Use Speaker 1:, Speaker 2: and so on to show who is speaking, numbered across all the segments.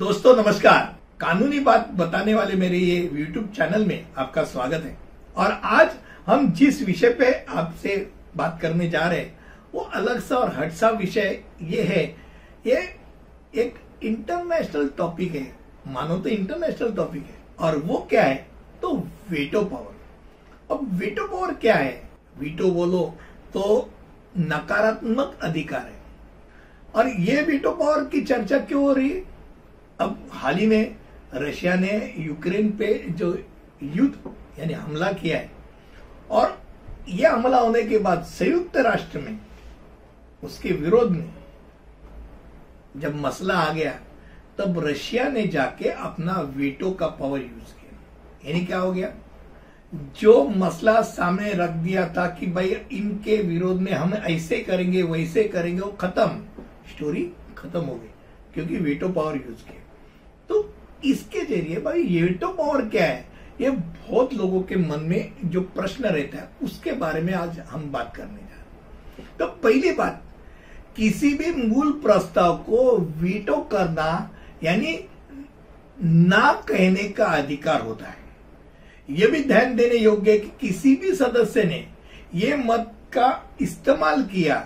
Speaker 1: दोस्तों नमस्कार। कानूनी बात बताने वाले मेरे ये YouTube चैनल में आपका स्वागत है। और आज हम जिस विषय पे आपसे बात करने जा रहे हैं वो अलग सा और हट सा विषय ये है। ये एक इंटरनेशनल टॉपिक है, मानो तो इंटरनेशनल टॉपिक है। और वो क्या है तो वीटो पावर। अब वीटो पावर क्या है? वीटो बोलो तो नकारात्मक अधिकार है। और ये वीटो पावर की चर्चा क्यों हो रही है? अब हाल ही में रशिया ने यूक्रेन पे जो युद्ध यानी हमला किया है, और यह हमला होने के बाद संयुक्त राष्ट्र में उसके विरोध में जब मसला आ गया तब रशिया ने जाके अपना वीटो का पावर यूज किया। यानी क्या हो गया, जो मसला सामने रख दिया था कि भाई इनके विरोध में हम ऐसे करेंगे वैसे करेंगे, वो खत्म, स्टोरी खत्म हो गई क्योंकि वीटो पावर यूज किया। तो इसके जरिए भाई ये वीटो पावर क्या है, ये बहुत लोगों के मन में जो प्रश्न रहता है उसके बारे में आज हम बात करने जा रहे हैं। तो पहली बात, किसी भी मूल प्रस्ताव को वीटो करना यानी ना कहने का अधिकार होता है। यह भी ध्यान देने योग्य है कि किसी भी सदस्य ने ये मत का इस्तेमाल किया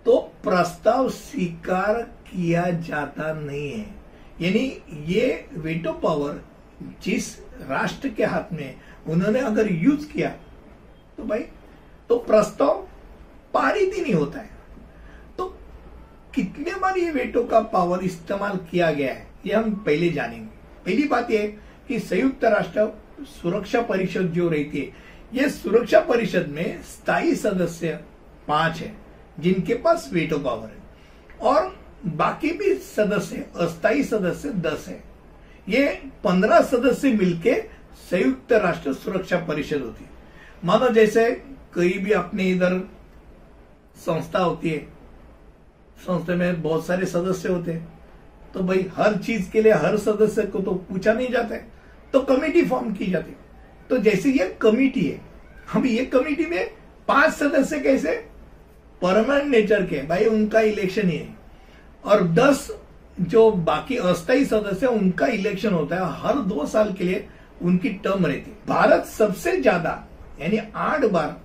Speaker 1: तो प्रस्ताव स्वीकार किया जाता नहीं है। यानी ये वीटो पावर जिस राष्ट्र के हाथ में उन्होंने अगर यूज किया तो भाई तो प्रस्ताव पारित ही नहीं होता है। तो कितने बार ये वीटो का पावर इस्तेमाल किया गया है ये हम पहले जानेंगे। पहली बात यह कि संयुक्त राष्ट्र सुरक्षा परिषद जो रहती है, ये सुरक्षा परिषद में स्थायी सदस्य 5 है जिनके पास वीटो पावर है, और बाकी भी सदस्य अस्थायी सदस्य 10 है। ये 15 सदस्य मिलके संयुक्त राष्ट्र सुरक्षा परिषद होती है। मानो जैसे कोई भी अपने इधर संस्था होती है, संस्था में बहुत सारे सदस्य होते हैं, तो भाई हर चीज के लिए हर सदस्य को तो पूछा नहीं जाता है, तो कमेटी फॉर्म की जाती है। तो जैसे ये कमेटी है, हम ये कमेटी में 5 सदस्य कैसे परमानेंट नेचर के, भाई उनका इलेक्शन ही है, और 10 जो बाकी अस्थायी सदस्य उनका इलेक्शन होता है, हर 2 साल के लिए उनकी टर्म रहती है। भारत सबसे ज्यादा यानी 8 बार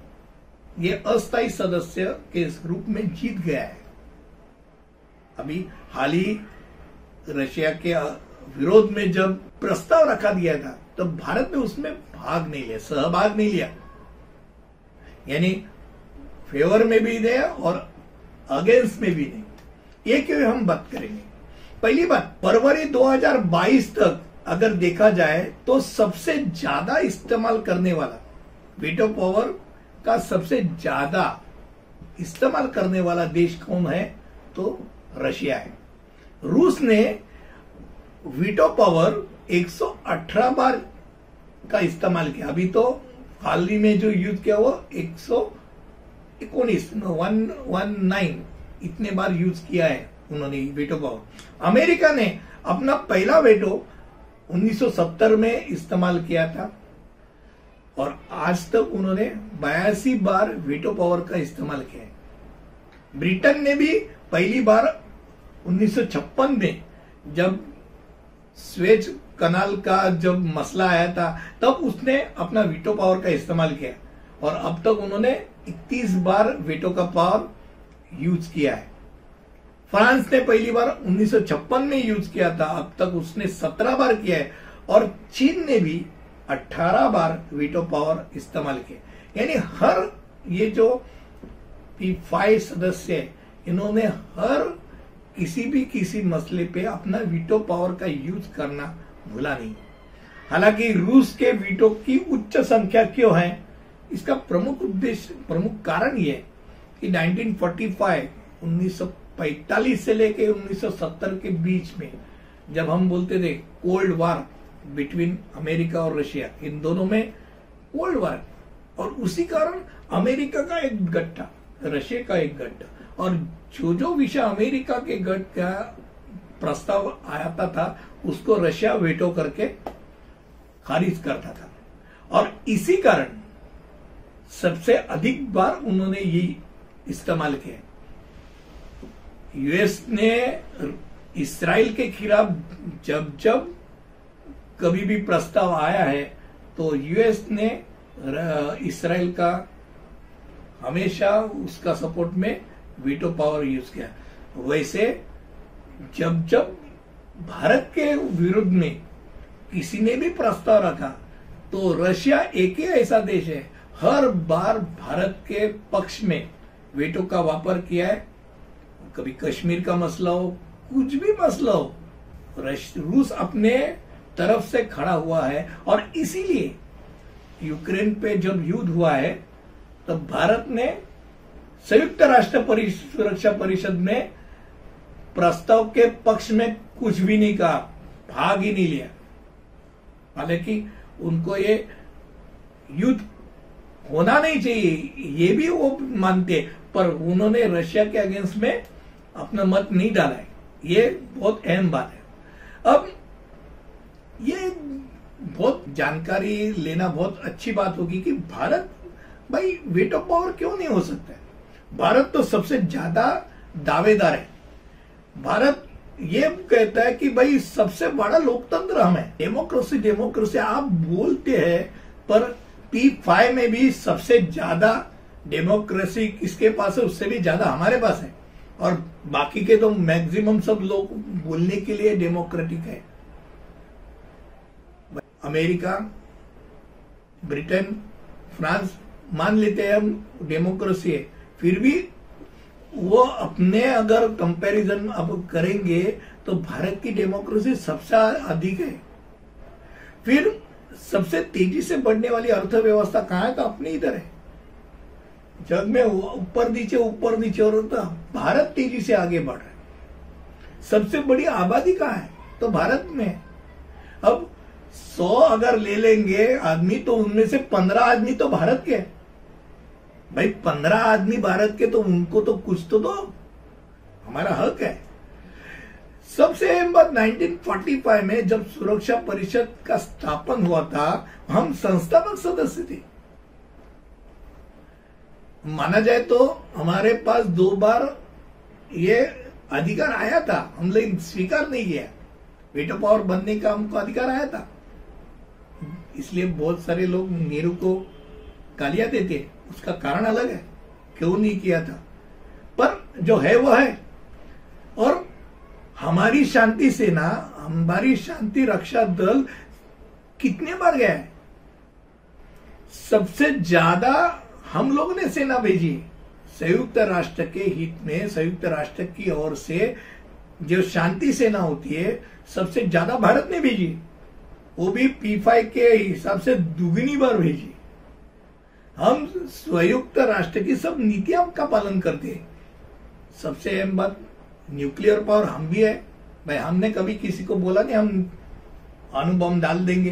Speaker 1: ये अस्थायी सदस्य के रूप में जीत गया है। अभी हाल ही रशिया के विरोध में जब प्रस्ताव रखा दिया था तो भारत ने उसमें भाग नहीं लिया, सहभाग नहीं लिया। यानी फेवर में भी नहीं और अगेंस्ट में भी नहीं। ये क्यों हम बात करेंगे। पहली बात, फरवरी 2022 तक अगर देखा जाए तो सबसे ज्यादा इस्तेमाल करने वाला वीटो पावर का सबसे ज्यादा इस्तेमाल करने वाला देश कौन है तो रशिया है। रूस ने वीटो पावर 118 बार का इस्तेमाल किया। अभी तो हाल ही में जो यूज किया वो 119 इतने बार यूज किया है उन्होंने वीटो पावर। अमेरिका ने अपना पहला वीटो 1970 में इस्तेमाल किया था, और आज तक उन्होंने 82 बार वीटो पावर का इस्तेमाल किया है। ब्रिटेन ने भी पहली बार 1956 में जब स्वेज कनाल का जब मसला आया था तब उसने अपना वीटो पावर का इस्तेमाल किया, और अब तक उन्होंने 31 बार वीटो का पावर यूज किया है। फ्रांस ने पहली बार 1956 में यूज किया था, अब तक उसने 17 बार किया है, और चीन ने भी 18 बार वीटो पावर इस्तेमाल किया। यानी हर ये जो P5 सदस्य है इन्होंने हर किसी मसले पे अपना वीटो पावर का यूज करना भूला नहीं। हालांकि रूस के वीटो की उच्च संख्या क्यों है, इसका प्रमुख कारण ये है कि 1945 से लेके 1970 के बीच में जब हम बोलते थे कोल्ड वार बिटवीन अमेरिका और रशिया, इन दोनों में कोल्ड वार, और उसी कारण अमेरिका का एक गट्ठा रशिया का एक गट्ठा, और जो विषय अमेरिका के गट का प्रस्ताव आता था उसको रशिया वेटो करके खारिज करता था। और इसी कारण सबसे अधिक बार उन्होंने ये इस्तेमाल किया। यूएस ने इसराइल के खिलाफ जब जब कभी भी प्रस्ताव आया है तो यूएस ने इसराइल का हमेशा उसका सपोर्ट में वीटो पावर यूज किया। वैसे जब जब भारत के विरुद्ध में किसी ने भी प्रस्ताव रखा तो रशिया एक ही ऐसा देश है हर बार भारत के पक्ष में वीटो का वापर किया है। कभी कश्मीर का मसला हो, कुछ भी मसला हो, रूस अपने तरफ से खड़ा हुआ है। और इसीलिए यूक्रेन पे जब युद्ध हुआ है तब भारत ने संयुक्त राष्ट्र सुरक्षा परिषद में प्रस्ताव के पक्ष में कुछ भी नहीं कहा, भाग ही नहीं लिया। हालांकि उनको ये युद्ध होना नहीं चाहिए ये भी वो मानते, पर उन्होंने रशिया के अगेंस्ट में अपना मत नहीं डाला है। ये बहुत अहम बात है। अब ये बहुत जानकारी लेना बहुत अच्छी बात होगी कि भारत भाई वीटो पावर क्यों नहीं हो सकता है। भारत तो सबसे ज्यादा दावेदार है। भारत ये कहता है कि भाई सबसे बड़ा लोकतंत्र हम है। डेमोक्रेसी आप बोलते हैं, पर P5 में भी सबसे ज्यादा डेमोक्रेसी किसके पास है, उससे भी ज्यादा हमारे पास है। और बाकी के तो मैक्सिमम सब लोग बोलने के लिए डेमोक्रेटिक है। अमेरिका, ब्रिटेन, फ्रांस मान लेते हैं हम डेमोक्रेसी है, फिर भी वो अपने अगर कंपैरिजन अब करेंगे तो भारत की डेमोक्रेसी सबसे अधिक है। फिर सबसे तेजी से बढ़ने वाली अर्थव्यवस्था कहां है, तो अपने इधर है। जग में ऊपर नीचे और भारत तेजी से आगे बढ़ रहा है। सबसे बड़ी आबादी कहां है, तो भारत में है। अब 100 अगर ले लेंगे आदमी तो उनमें से 15 आदमी तो भारत के हैं। भाई 15 आदमी भारत के, तो उनको तो कुछ तो दो, हमारा हक है। सबसे अहम बात 1945 में जब सुरक्षा परिषद का स्थापन हुआ था, हम संस्थापक सदस्य थे। माना जाए तो हमारे पास 2 बार ये अधिकार आया था, हम लेकिन स्वीकार नहीं किया। वीटो पावर बनने का हमको अधिकार आया था, इसलिए बहुत सारे लोग नेहरू को गालियां देते। उसका कारण अलग है, क्यों नहीं किया था, पर जो है वो है। और हमारी शांति सेना, हमारी शांति रक्षा दल कितने बार गया है, सबसे ज्यादा हम लोगों ने सेना भेजी। संयुक्त राष्ट्र के हित में, संयुक्त राष्ट्र की ओर से जो शांति सेना होती है, सबसे ज्यादा भारत ने भेजी, वो भी P5 के हिसाब से दुगनी बार भेजी। हम संयुक्त राष्ट्र की सब नीतियां का पालन करते हैं। सबसे अहम बात, न्यूक्लियर पावर हम भी है। भाई हमने कभी किसी को बोला नहीं हम अणु बम डाल देंगे,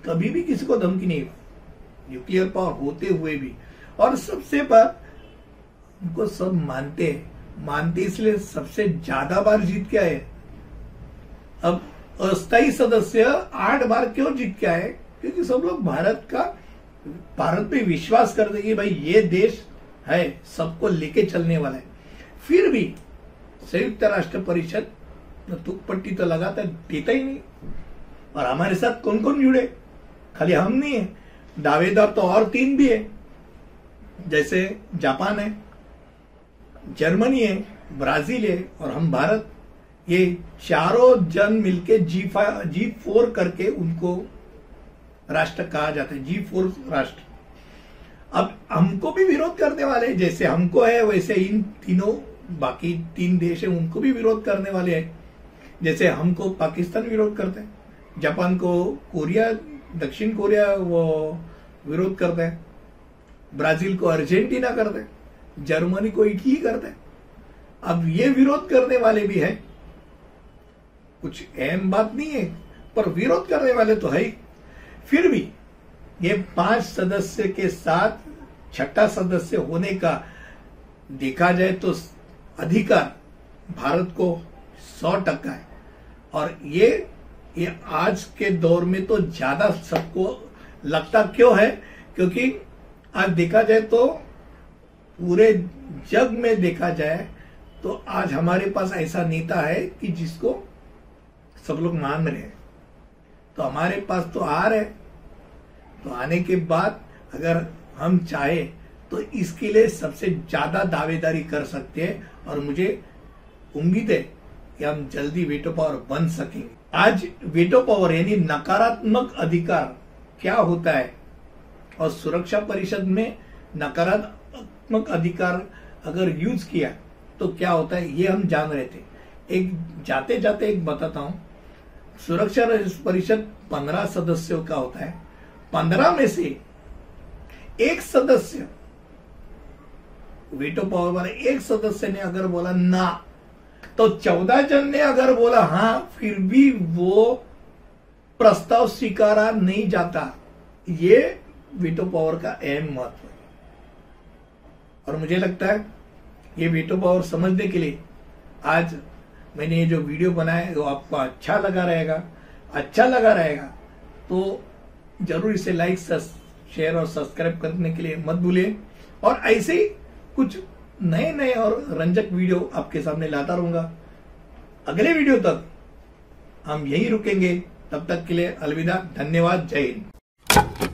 Speaker 1: कभी भी किसी को धमकी नहीं, न्यूक्लियर पावर होते हुए भी। और सबसे बात, उनको सब मानते इसलिए सबसे ज्यादा बार जीत के आए। अब अस्थायी सदस्य 8 बार क्यों जीत के आए, क्योंकि सब लोग भारत पे विश्वास करते कि भाई ये देश है, सबको लेके चलने वाला है। फिर भी संयुक्त राष्ट्र परिषद तुक पट्टी तो लगाता देता ही नहीं। और हमारे साथ कौन कौन जुड़े, खाली हम नहीं है, दावेदार तो और 3 भी है, जैसे जापान है, जर्मनी है, ब्राजील है और हम भारत। ये चारों जन मिलके G4 करके उनको राष्ट्र कहा जाता है, G4 राष्ट्र। अब हमको भी विरोध करने वाले, जैसे हमको है वैसे इन तीनों बाकी 3 देश है उनको भी विरोध करने वाले हैं। जैसे हमको पाकिस्तान विरोध करते हैं, जापान को कोरिया, दक्षिण कोरिया वो विरोध करते हैं, ब्राजील को अर्जेंटीना करते हैं, जर्मनी को इटली करते हैं। अब ये विरोध करने वाले भी है, कुछ अहम बात नहीं है, पर विरोध करने वाले तो है ही। फिर भी ये 5 सदस्य के साथ 6ठा सदस्य होने का देखा जाए तो अधिकार भारत को 100% है। और ये आज के दौर में तो ज्यादा सबको लगता क्यों है, क्योंकि आज देखा जाए तो पूरे जग में देखा जाए तो आज हमारे पास ऐसा नेता है कि जिसको सब लोग मान रहे हैं। तो हमारे पास तो आ रहे, तो आने के बाद अगर हम चाहे तो इसके लिए सबसे ज्यादा दावेदारी कर सकते हैं और मुझे उम्मीद है कि हम जल्दी वीटो पावर बन सकेंगे। आज वीटो पावर यानी नकारात्मक अधिकार क्या होता है और सुरक्षा परिषद में नकारात्मक अधिकार अगर यूज किया तो क्या होता है ये हम जान रहे थे। एक जाते जाते एक बताता हूं, सुरक्षा परिषद 15 सदस्यों का होता है। 15 में से एक सदस्य वीटो पावर वाले एक सदस्य ने अगर बोला ना, तो 14 जन ने अगर बोला हां, फिर भी वो प्रस्ताव स्वीकारा नहीं जाता। ये वीटो पावर का अहम महत्व है और मुझे लगता है ये वीटो पावर समझने के लिए आज मैंने ये जो वीडियो बनाया है वो आपको अच्छा लगा रहेगा तो जरूर इसे लाइक शेयर और सब्सक्राइब करने के लिए मत भूलिए। और ऐसे ही कुछ नए और रंजक वीडियो आपके सामने लाता रहूंगा। अगले वीडियो तक हम यही रुकेंगे, तब तक के लिए अलविदा, धन्यवाद, जय हिंद।